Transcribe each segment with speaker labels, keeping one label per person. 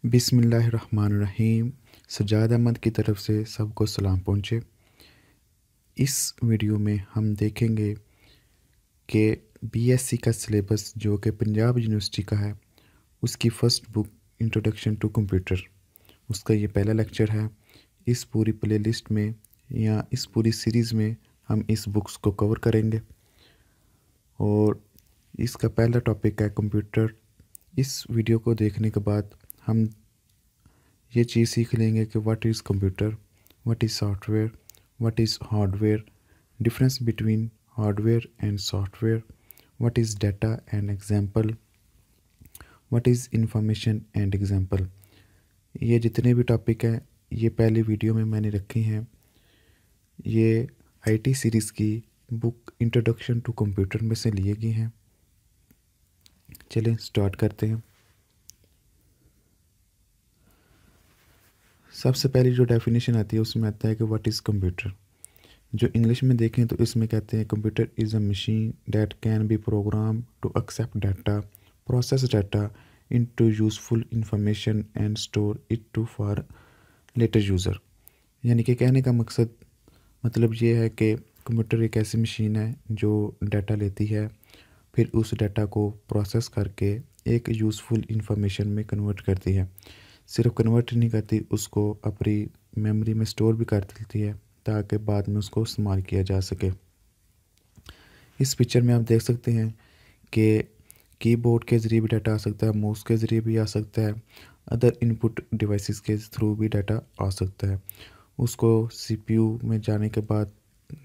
Speaker 1: बिस्मिल्लाहिर्रहमानिर्रहीम। सज्जाद अहमद की तरफ से सबको सलाम पहुँचे। इस वीडियो में हम देखेंगे कि बीएससी का सिलेबस जो कि पंजाब यूनिवर्सिटी का है, उसकी first book introduction to computer, उसका ये पहला लेक्चर है। इस पूरी प्लेलिस्ट में या इस पूरी सीरीज़ में हम इस बुक्स को कवर करेंगे और इसका पहला टॉपिक है कंप्यूटर। इस वीडियो को देखने के बाद हम ये चीज़ सीख लेंगे कि what is computer, what is software, what is hardware, difference between hardware and software, what is data and example, what is information and example. ये जितने भी टॉपिक हैं ये पहले वीडियो में मैंने रखे हैं। ये आईटी सीरीज़ की बुक इंट्रोडक्शन टू कंप्यूटर में से लिए गए हैं। चलें स्टार्ट करते हैं। सबसे पहली जो डेफिनेशन आती है उसमें आता है कि व्हाट इज़ कंप्यूटर। जो इंग्लिश में देखें तो इसमें कहते हैं computer is a machine that can be program to accept data, process data into useful information and store it to for later user. यानी कि कहने का मतलब ये है कि कंप्यूटर एक ऐसी मशीन है जो डाटा लेती है, फिर उस डाटा को प्रोसेस करके एक यूज़फुल इंफॉर्मेशन में कन्वर्ट करती है। सिर्फ कन्वर्ट नहीं करती, उसको अपनी मेमोरी में स्टोर भी कर देती है ताकि बाद में उसको इस्तेमाल किया जा सके। इस पिक्चर में आप देख सकते हैं कि कीबोर्ड के ज़रिए भी डाटा आ सकता है, माउस के ज़रिए भी आ सकता है, अदर इनपुट डिवाइसेस के थ्रू भी डाटा आ सकता है। उसको सीपीयू में जाने के बाद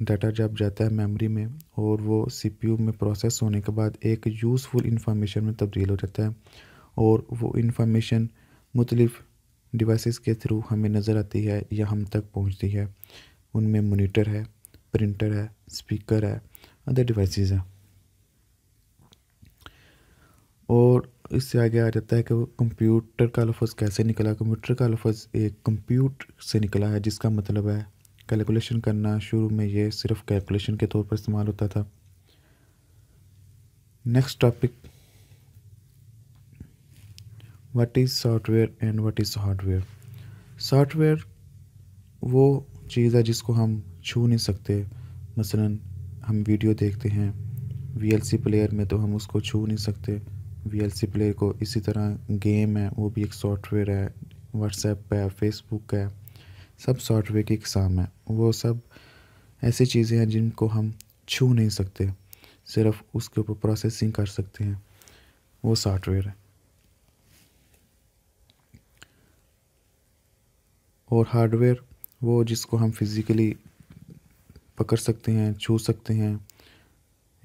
Speaker 1: डाटा जब जाता है मेमोरी में और वो सीपीयू में प्रोसेस होने के बाद एक यूज़फुल इंफॉर्मेशन में तब्दील हो जाता है और वो इंफॉर्मेशन मुख्तलिफ़ डिवाइसेस के थ्रू हमें नज़र आती है या हम तक पहुंचती है। उनमें मॉनिटर है, प्रिंटर है, स्पीकर है, अदर डिवाइसेस हैं। और इससे आगे आ जाता है कि वो कंप्यूटर का लफ्ज़ कैसे निकला। कंप्यूटर का लफ्ज़ एक कंप्यूट से निकला है जिसका मतलब है कैलकुलेशन करना। शुरू में ये सिर्फ कैलकुलेशन के तौर पर इस्तेमाल होता था। Next topic, what is software and what is hardware. Software वो चीज़ है जिसको हम छू नहीं सकते। मसलन हम वीडियो देखते हैं वीएलसी प्लेयर में, तो हम उसको छू नहीं सकते वीएलसी प्लेयर को। इसी तरह गेम है, वो भी एक सॉफ्टवेयर है। व्हाट्सएप है, फेसबुक है, सब सॉफ्टवेयर की किस्म है। वो सब ऐसी चीज़ें हैं जिनको हम छू नहीं सकते, सिर्फ उसके ऊपर प्रोसेसिंग कर सकते हैं, वो सॉफ्टवेयर है। और हार्डवेयर वो जिसको हम फिज़िकली पकड़ सकते हैं, छू सकते हैं।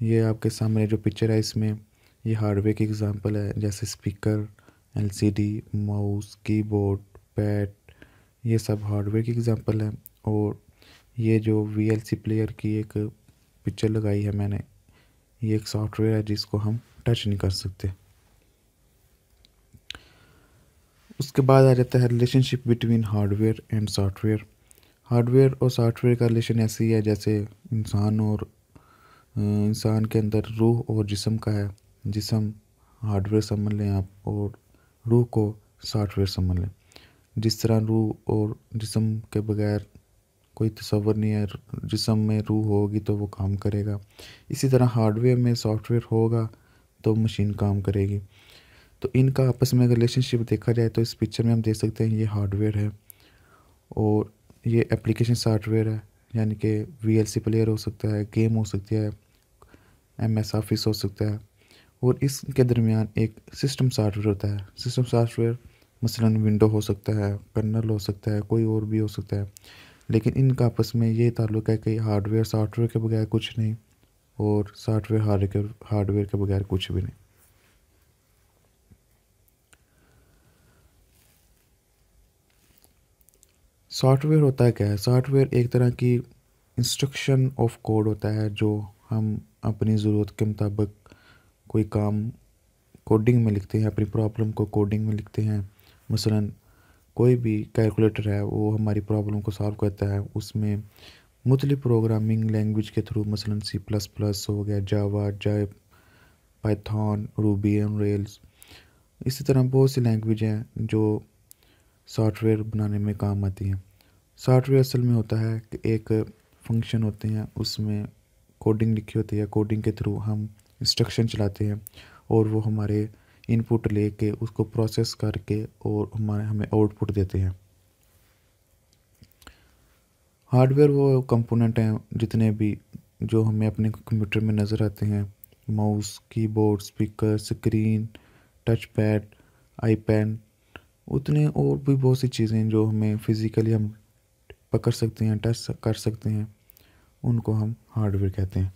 Speaker 1: ये आपके सामने जो पिक्चर है इसमें ये हार्डवेयर की एग्जांपल है, जैसे speaker, LCD, mouse, keyboard, pad, ये सब हार्डवेयर की एग्जांपल है। और ये जो वीएलसी प्लेयर की एक पिक्चर लगाई है मैंने, ये एक सॉफ्टवेयर है जिसको हम टच नहीं कर सकते। उसके बाद आ जाता है relationship between hardware and software. Hardware और सॉफ्टवेयर का रिलेशन ऐसे ही है जैसे इंसान के अंदर रूह और जिस्म का है। जिस्म हार्डवेयर समझ लें आप, और रूह को सॉफ्टवेयर समझ लें। जिस तरह रूह और जिस्म के बगैर कोई तसव्वुर नहीं है, जिस्म में रूह होगी तो वो काम करेगा। इसी तरह हार्डवेयर में सॉफ्टवेयर होगा तो मशीन काम करेगी। तो इनका आपस में रिलेशनशिप देखा जाए तो इस पिक्चर में हम देख सकते हैं ये हार्डवेयर है और ये एप्लीकेशन सॉफ्टवेयर है, यानी कि वीएलसी प्लेयर हो सकता है, गेम हो सकती है, एमएस ऑफिस हो सकता है। और इसके दरमियान एक सिस्टम सॉफ्टवेयर होता है। सिस्टम सॉफ्टवेयर मसलन विंडो हो सकता है, कर्नल हो सकता है, कोई और भी हो सकता है। लेकिन इनका आपस में ये ताल्लुक है कि हार्डवेयर सॉफ्टवेयर के बगैर कुछ नहीं और सॉफ्टवेयर हार्डवेयर के बगैर कुछ भी नहीं। सॉफ्टवेयर होता है क्या है? सॉफ्टवेयर एक तरह की इंस्ट्रक्शन ऑफ कोड होता है जो हम अपनी ज़रूरत के मुताबिक कोई काम कोडिंग में लिखते हैं, अपनी प्रॉब्लम को कोडिंग में लिखते हैं। मसलन कोई भी कैलकुलेटर है वो हमारी प्रॉब्लम को सॉल्व करता है। उसमें मुख्तलिफ प्रोग्रामिंग लैंग्वेज के थ्रू, मसलन सी प्लस प्लस हो गया, जावा, पाइथन, रूबी ऑन रेल्स, इसी तरह बहुत सी लैंग्वेज हैं जो सॉफ्टवेयर बनाने में काम आती हैं। सॉफ्टवेयर असल में होता है कि एक फंक्शन होते हैं, उसमें कोडिंग लिखी होती है, कोडिंग के थ्रू हम इंस्ट्रक्शन चलाते हैं और वो हमारे इनपुट लेके उसको प्रोसेस करके और हमें आउटपुट देते हैं। हार्डवेयर वो कंपोनेंट हैं जितने भी जो हमें अपने कंप्यूटर में नज़र आते हैं, mouse, keyboard, speaker, screen, touch pad, iPad, उतने और भी बहुत सी चीज़ें जो हमें फिज़िकली हम पकड़ सकते हैं, टच कर सकते हैं, उनको हम हार्डवेयर कहते हैं।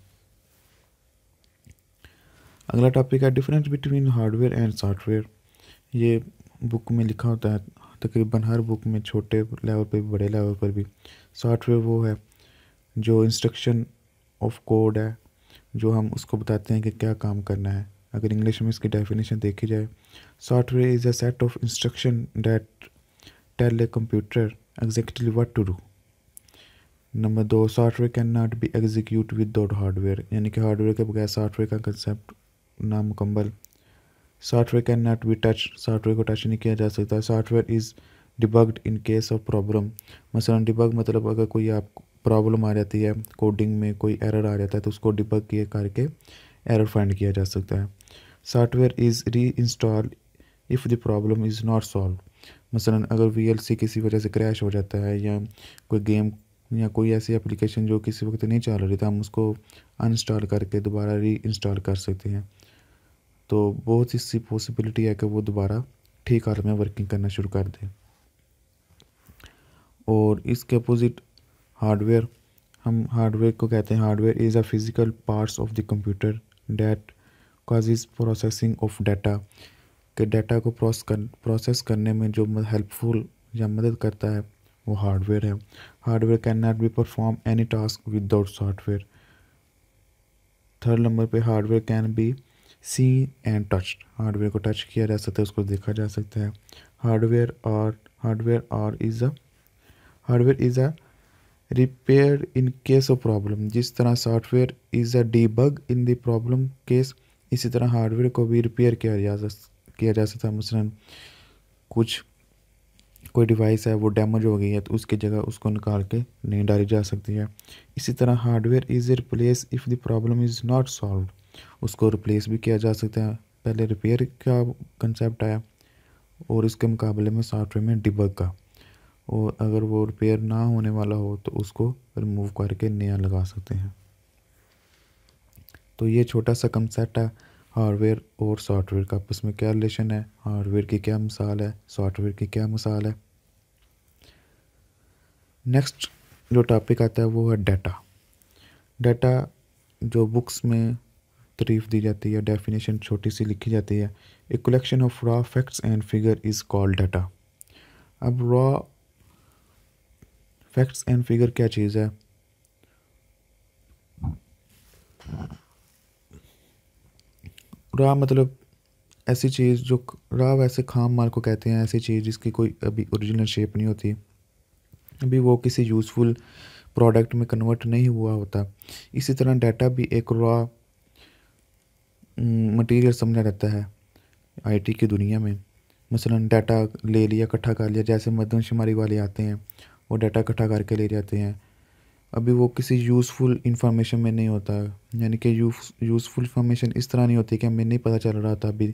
Speaker 1: अगला टॉपिक है difference between hardware and software. ये बुक में लिखा होता है, तकरीबन हर बुक में, छोटे लेवल पर भी बड़े लेवल पर भी। सॉफ्टवेयर वो है जो इंस्ट्रक्शन ऑफ कोड है, जो हम उसको बताते हैं कि क्या काम करना है। अगर इंग्लिश में इसकी डेफिनेशन देखी जाए, software is a set of instruction that tell a computer exactly what to do. Number 2, software can not be execute without hardware, यानी कि हार्डवेयर के बगैर सॉफ्टवेयर का कंसेप्ट नामुकम्मल। Software can not be touch, software को touch नहीं किया जा सकता। Software is debugged in case of problem, मसलन डिबग मतलब अगर कोई आप प्रॉब्लम आ जाती है, कोडिंग में कोई एरर आ जाता है तो उसको डिबग किए करके एरर फाइंड किया जा सकता है। सॉफ्टवेयर इज़ री install if the problem is not solve, मसलन अगर वीएलसी किसी वजह से क्रैश हो जाता है या कोई गेम या कोई ऐसी एप्लीकेशन जो किसी वक्त नहीं चल रही था, हम उसको अनइंस्टॉल करके दोबारा री इंस्टॉल कर सकते हैं। तो बहुत सी पॉसिबिलिटी है कि वो दोबारा ठीक हालत में वर्किंग करना शुरू कर दे। और इसके अपोजिट हार्डवेयर, हम हार्डवेयर को कहते हैं, hardware is a physical parts of the computer that causes processing of data, कि डाटा को प्रोसेस करने में जो हेल्पफुल या मदद करता है वो हार्डवेयर है। Hardware can not be perform any task without software. Third number पे hardware can be see and touch, hardware को टच किया जा सकता है, उसको देखा जा सकता है। Hardware is a repair in case of problem, जिस तरह software is a debug in the problem case, इसी तरह हार्डवेयर को भी रिपेयर किया जा सकता है। मसलन कोई डिवाइस है वो डैमेज हो गई है तो उसकी जगह उसको निकाल के नई डाली जा सकती है। इसी तरह hardware is replace if the problem is not solve, उसको रिप्लेस भी किया जा सकता है। पहले रिपेयर का कंसेप्ट आया और इसके मुकाबले में सॉफ्टवेयर में डिबग का, और अगर वो रिपेयर ना होने वाला हो तो उसको रिमूव करके नया लगा सकते हैं। तो ये छोटा सा कंसेप्ट है हार्डवेयर और सॉफ्टवेयर का, आपस में क्या रिलेशन है, हार्डवेयर की क्या मिसाल है, सॉफ्टवेयर की क्या मिसाल है। नेक्स्ट जो टॉपिक आता है वो है डाटा। डाटा जो बुक्स में तारीफ़ दी जाती है, डेफिनेशन छोटी सी लिखी जाती है, a collection of raw facts and figure is called data. अब रॉ फैक्ट्स एंड फिगर क्या चीज़ है? रॉ मतलब ऐसी चीज़ जो रॉ, वैसे खाम माल को कहते हैं, ऐसी चीज़ जिसकी कोई अभी ओरिजिनल शेप नहीं होती, अभी वो किसी यूज़फुल प्रोडक्ट में कन्वर्ट नहीं हुआ होता। इसी तरह डाटा भी एक रॉ मटेरियल समझा जाता है आईटी की दुनिया में। मसलन डाटा ले लिया, इकट्ठा कर लिया, जैसे मर्दमशुमारी वाले आते हैं वो डाटा इकट्ठा करके ले जाते हैं, अभी वो किसी यूज़फुल इंफॉर्मेशन में नहीं होता। यानी कि यूज़फुल इंफॉर्मेशन इस तरह नहीं होती कि हमें नहीं पता चल रहा था अभी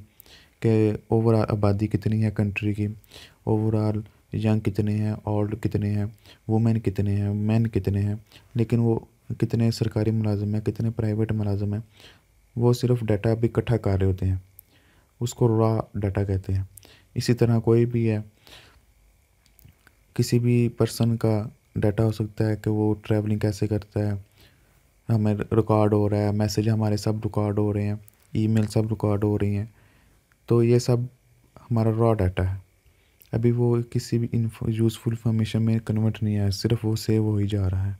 Speaker 1: कि ओवरऑल आबादी कितनी है कंट्री की, ओवरऑल यंग कितने हैं, ओल्ड कितने हैं, वुमेन कितने हैं, मैन कितने हैं, लेकिन वो कितने सरकारी मुलाजिम हैं, कितने प्राइवेट मुलाजिम हैं, वो सिर्फ डाटा अभी इकट्ठा कर रहे होते हैं, उसको रॉ डाटा कहते हैं। इसी तरह कोई भी है, किसी भी पर्सन का डाटा हो सकता है कि वो ट्रैवलिंग कैसे करता है, हमें रिकॉर्ड हो रहा है, मैसेज हमारे सब रिकॉर्ड हो रहे हैं, ईमेल सब रिकॉर्ड हो रही हैं, तो ये सब हमारा रॉ डाटा है। अभी वो किसी भी यूज़फुल इंफॉर्मेशन में कन्वर्ट नहीं आया, सिर्फ वो सेव हो ही जा रहा है।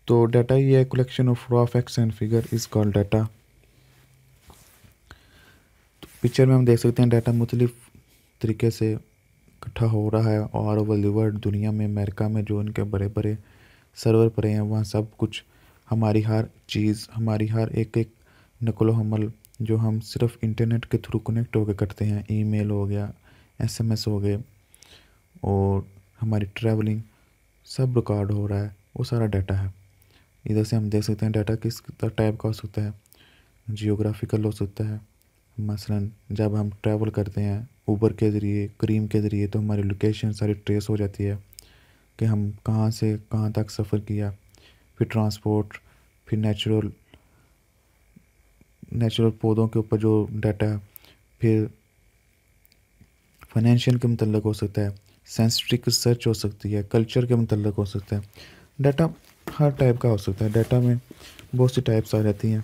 Speaker 1: तो डाटा ये है collection of raw facts and figure is called data. तो पिक्चर में हम देख सकते हैं डाटा मुख्तलिफ तरीके से इकट्ठा हो रहा है और ओवर द वर्ल्ड, दुनिया में, अमेरिका में जो उनके बड़े बड़े सर्वर पड़े हैं, वहाँ सब कुछ हमारी हर चीज़, हमारी हर एक नकलो हमल जो हम सिर्फ इंटरनेट के थ्रू कनेक्ट होकर करते हैं, ईमेल हो गया, एसएमएस हो गए, और हमारी ट्रैवलिंग सब रिकॉर्ड हो रहा है, वो सारा डाटा है। इधर से हम देख सकते हैं डाटा किस टाइप का हो सकता है। जियोग्राफिकल हो सकता है, मसलन जब हम ट्रैवल करते हैं ऊबर के ज़रिए, क्रीम के ज़रिए, तो हमारी लोकेशन सारी ट्रेस हो जाती है कि हम कहाँ से कहाँ तक सफ़र किया। फिर ट्रांसपोर्ट, फिर नेचुरल पौधों के ऊपर जो डाटा है, फिर फाइनेंशियल के मतलब हो सकता है, सेंसिटिव रिसर्च हो सकती है, कल्चर के मतलब हो सकता है। डाटा हर टाइप का हो सकता है। डाटा में बहुत सी टाइप्स आ जाती हैं।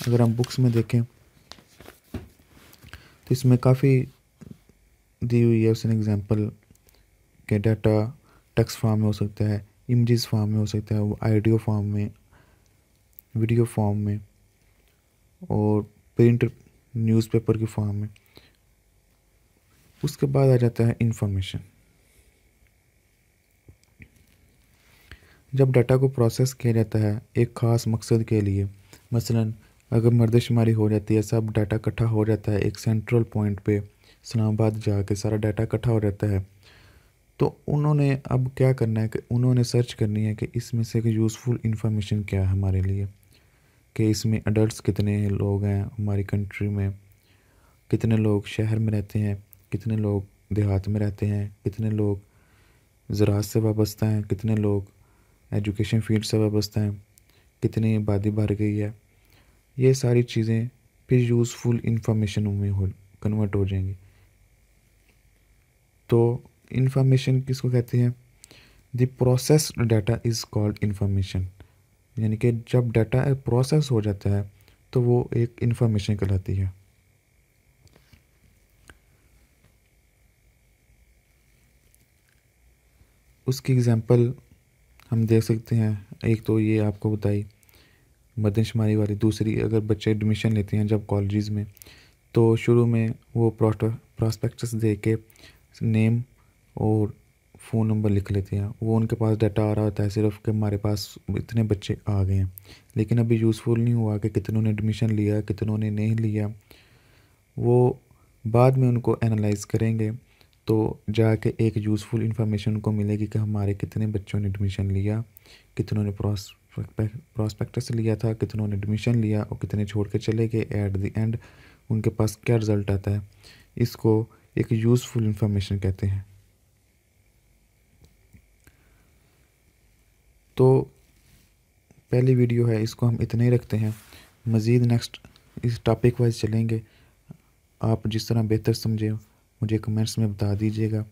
Speaker 1: अगर हम बुक्स में देखें तो इसमें काफ़ी दी हुई है। उसने एग्जांपल के डाटा टेक्स्ट फॉर्म में हो सकता है, इमेजेस फॉर्म में हो सकता है, वो ऑडियो फॉर्म में, वीडियो फॉर्म में, और प्रिंट न्यूज़पेपर की फॉर्म में। उसके बाद आ जाता है इंफॉर्मेशन। जब डाटा को प्रोसेस किया जाता है एक ख़ास मकसद के लिए, मसलन अगर मर्दशुमारी हो जाती है, सब डाटा इकट्ठा हो जाता है एक सेंट्रल पॉइंट पे, इस्लामाबाद जाके सारा डाटा इकट्ठा हो जाता है, तो उन्होंने अब क्या करना है कि उन्होंने सर्च करनी है कि इसमें से यूज़फुल इंफॉर्मेशन क्या है हमारे लिए, कि इसमें अडल्ट्स कितने लोग हैं हमारी कंट्री में, कितने लोग शहर में रहते हैं, कितने लोग देहात में रहते हैं, कितने लोग ज़राअत से वाबस्ता हैं, कितने लोग एजुकेशन फील्ड से वाबस्ता हैं, कितनी आबादी बढ़ गई है। ये सारी चीज़ें फिर यूज़फुल इंफॉर्मेशन में हो कन्वर्ट हो जाएंगी। तो इंफॉर्मेशन किसको कहते हैं? The processed data is called information. यानी कि जब डाटा प्रोसेस हो जाता है तो वो एक इंफॉर्मेशन कहलाती है। उसकी एग्जांपल हम देख सकते हैं। एक तो ये आपको बताई मर्दशुमारी वाली। दूसरी, अगर बच्चे एडमिशन लेते हैं जब कॉलेजेस में, तो शुरू में वो प्रॉस्पेक्टस दे के नेम और फ़ोन नंबर लिख लेते हैं। वो उनके पास डाटा आ रहा होता है सिर्फ कि हमारे पास इतने बच्चे आ गए हैं, लेकिन अभी यूज़फुल नहीं हुआ कि कितनों ने एडमिशन लिया, कितनों ने नहीं लिया। वो बाद में उनको एनालाइज करेंगे तो जाके एक यूज़फुल इंफॉर्मेशन उनको मिलेगी कि हमारे कितने बच्चों ने एडमिशन लिया, कितनों ने प्रॉस्पेक्टस लिया था, कितनों ने एडमिशन लिया और कितने छोड़ के चले गए। एट द एंड उनके पास क्या रिज़ल्ट आता है, इसको एक यूज़फुल इंफॉर्मेशन कहते हैं। तो पहली वीडियो है, इसको हम इतना ही रखते हैं। मज़ीद नेक्स्ट इस टॉपिक वाइज चलेंगे। आप जिस तरह बेहतर समझे मुझे कमेंट्स में बता दीजिएगा।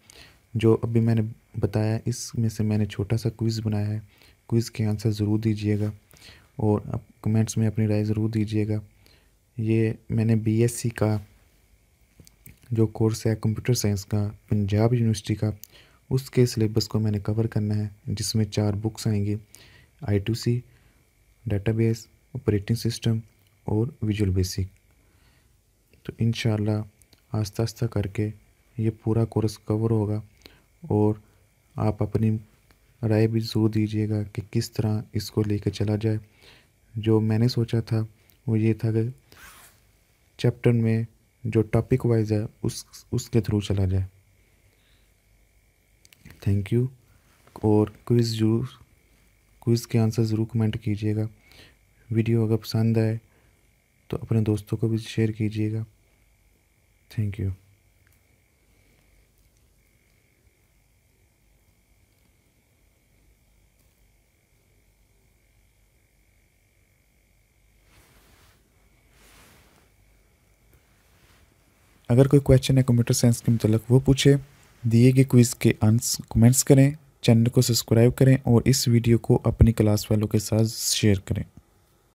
Speaker 1: जो अभी मैंने बताया इसमें से मैंने छोटा सा क्विज़ बनाया है, क्विज़ के आंसर ज़रूर दीजिएगा और आप कमेंट्स में अपनी राय ज़रूर दीजिएगा। ये मैंने बीएससी का जो कोर्स है कंप्यूटर साइंस का पंजाब यूनिवर्सिटी का, उसके सिलेबस को मैंने कवर करना है, जिसमें 4 बुक्स आएंगी, I2C, डेटाबेस, ऑपरेटिंग सिस्टम और विजुअल बेसिक। तो इंशाल्लाह आस्ता आस्ता करके ये पूरा कोर्स कवर होगा और आप अपनी राय भी ज़रूर दीजिएगा कि किस तरह इसको लेकर चला जाए। जो मैंने सोचा था वो ये था कि चैप्टर में जो टॉपिक वाइज है उसके थ्रू चला जाए। Thank you. और क्विज़ के आंसर ज़रूर कमेंट कीजिएगा। वीडियो अगर पसंद आए तो अपने दोस्तों को भी शेयर कीजिएगा। Thank you. अगर कोई क्वेश्चन है कंप्यूटर साइंस के मतलब वो पूछे। दिए गए क्विज़ के आंसर कमेंट्स करें, चैनल को सब्सक्राइब करें और इस वीडियो को अपनी क्लास वालों के साथ शेयर करें।